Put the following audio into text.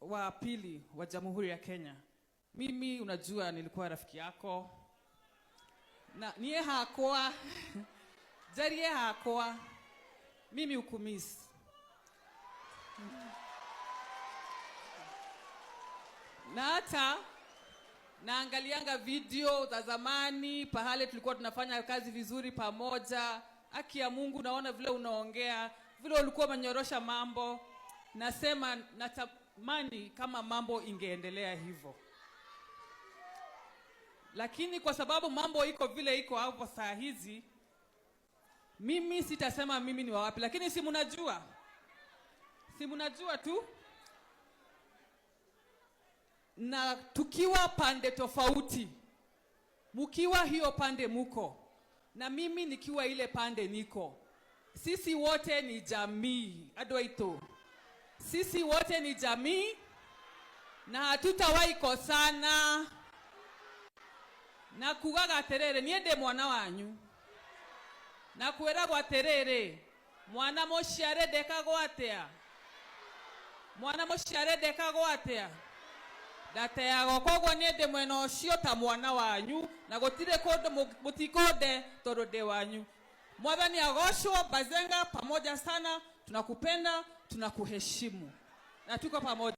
wa pili wa Jamhuri ya Kenya. Mimi unajua nilikuwa rafiki yako. Na niye hakoa. Jarie hakoa. Mimi ukumisi. Na hata naangalianga video za zamani pahale tulikuwa tunafanya kazi vizuri pamoja. Haki ya Mungu, naona vile unaongea, vile ulikuwa umenyorosha mambo. Nasema natamani kama mambo ingeendelea hivyo. Lakini kwa sababu mambo iko vile iko hapo saa hizi, mimi sitasema mimi ni wapi, lakini si mnajua. Si mnajua tu. Na tukiwa pande tofauti, mkiwa hiyo pande muko, na mimi nikiwa ile pande niko, sisi wote ni jamii. Adwaito. Sisi wote ni jamii na hatutawahi kosana. Na kugaga terere niende mwana wanyu. Na kuera gwa terere mwana moshare dekago atea. Mwana moshare dekago atea. Data yago kogwo niende mwena ucio ta mwana wanyu na gutire kondo mutikode torode wanyu. Mwathani agocwo Bazenga pamoja sana, tunakupenda, tunakuheshimu. Na tuko pamoja.